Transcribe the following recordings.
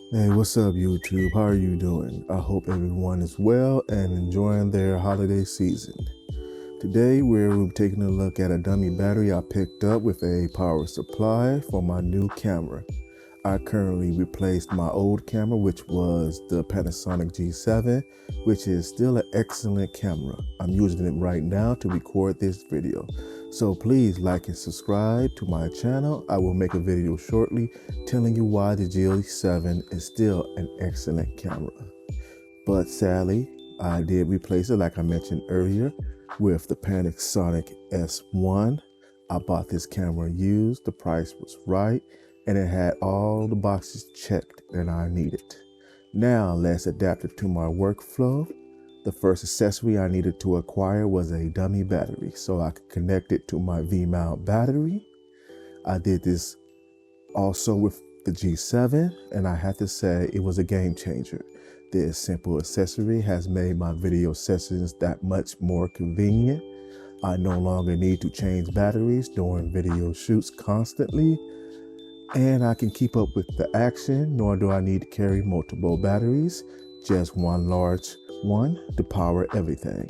Hey, what's up, YouTube? How are you doing? I hope everyone is well and enjoying their holiday season. Today, we're taking a look at a dummy battery I picked up with a power supply for my new camera. I currently replaced my old camera, which was the Panasonic G7, which is still an excellent camera. I'm using it right now to record this video. So please like and subscribe to my channel. I will make a video shortly telling you why the G7 is still an excellent camera. But sadly, I did replace it, like I mentioned earlier, with the Panasonic S1. I bought this camera used, the price was right, and it had all the boxes checked that I needed. Now let's adapt it to my workflow. The first accessory I needed to acquire was a dummy battery so I could connect it to my V-mount battery. I did this also with the G7, and I have to say it was a game changer. This simple accessory has made my video sessions that much more convenient. I no longer need to change batteries during video shoots constantly, and I can keep up with the action, nor do I need to carry multiple batteries, just one large one to power everything.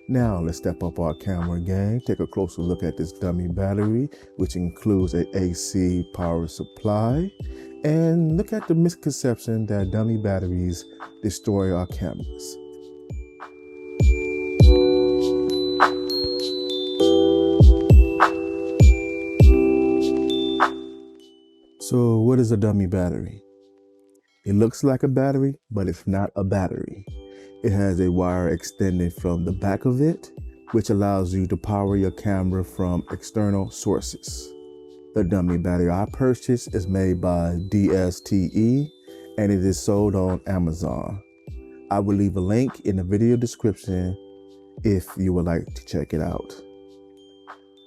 Now let's step up our camera game, take a closer look at this dummy battery, which includes an AC power supply, and look at the misconception that dummy batteries destroy our cameras. So what is a dummy battery? It looks like a battery, but it's not a battery. It has a wire extending from the back of it, which allows you to power your camera from external sources. The dummy battery I purchased is made by DSTE, and it is sold on Amazon. I will leave a link in the video description if you would like to check it out.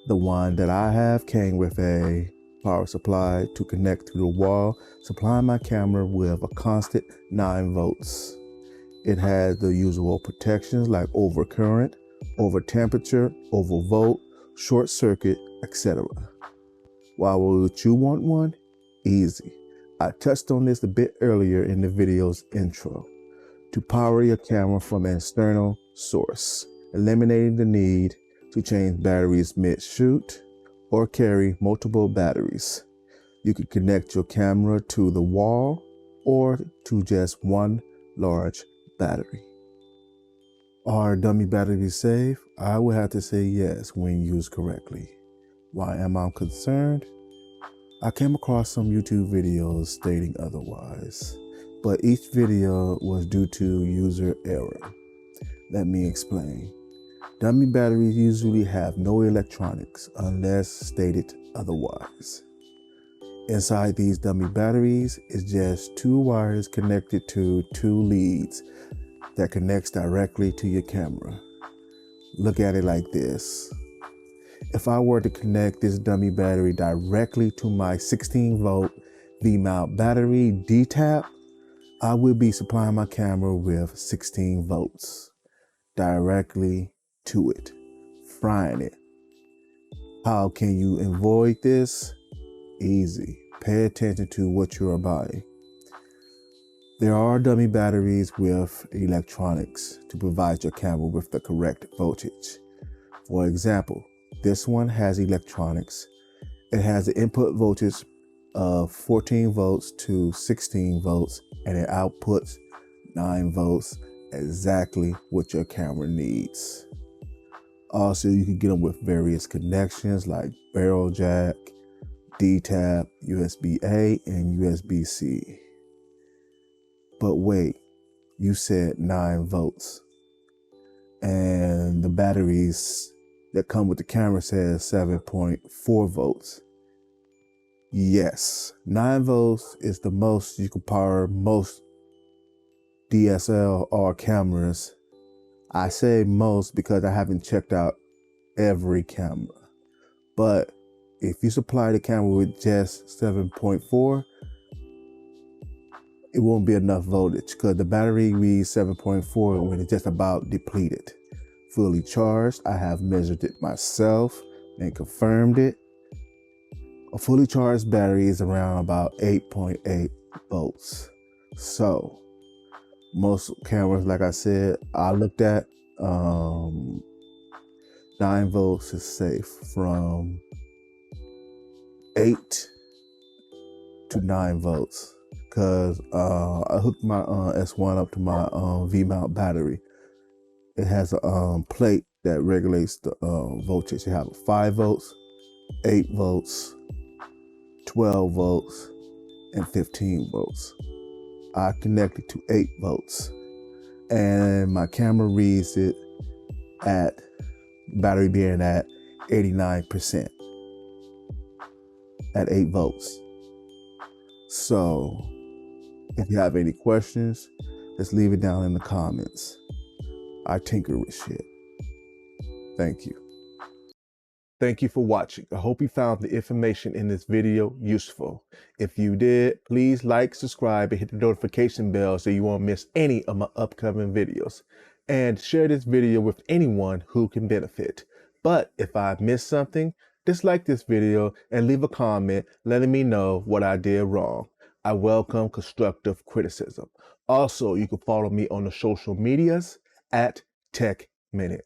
The one that I have came with a power supply to connect to the wall, supplying my camera with a constant 9 volts. It has the usual protections like overcurrent, over temperature, overvolt, short circuit, etc. Why would you want one? Easy. I touched on this a bit earlier in the video's intro. To power your camera from an external source, eliminating the need to change batteries mid-shoot or carry multiple batteries. You can connect your camera to the wall or to just one large battery. Are dummy batteries safe? I would have to say yes when used correctly. Why am I concerned? I came across some YouTube videos stating otherwise, but each video was due to user error. Let me explain. Dummy batteries usually have no electronics unless stated otherwise. Inside these dummy batteries is just 2 wires connected to 2 leads that connects directly to your camera. Look at it like this. If I were to connect this dummy battery directly to my 16 volt V-mount battery D-tap, I would be supplying my camera with 16 volts directly to it, frying it. How can you avoid this? Easy. Pay attention to what you're buying. There are dummy batteries with electronics to provide your camera with the correct voltage. For example, this one has electronics. It has an input voltage of 14 volts to 16 volts, and it outputs 9 volts, exactly what your camera needs. Also, you can get them with various connections like barrel jack, D-tap, USB-A, and USB-C. But wait, you said 9 volts. And the batteries that come with the camera says 7.4 volts. Yes, 9 volts is the most you can power most DSLR cameras. I say most because I haven't checked out every camera. But if you supply the camera with just 7.4, it won't be enough voltage because the battery reads 7.4 when it's just about depleted. Fully charged, I have measured it myself and confirmed it. A fully charged battery is around about 8.8 volts. So most cameras, like I said, I looked at, 9 volts is safe. From 8 to 9 volts, because I hooked my S1 up to my V-mount battery. It has a plate that regulates the voltage. You have 5 volts, 8 volts, 12 volts, and 15 volts. I connected to 8 volts, and my camera reads it at battery being at 89% at 8 volts. So if you have any questions, just leave it down in the comments. I tinker with shit. Thank you. Thank you for watching. I hope you found the information in this video useful. If you did, please like, subscribe, and hit the notification bell so you won't miss any of my upcoming videos. And share this video with anyone who can benefit. But if I missed something, dislike this video and leave a comment letting me know what I did wrong. I welcome constructive criticism. Also, you can follow me on the social medias at tekminute.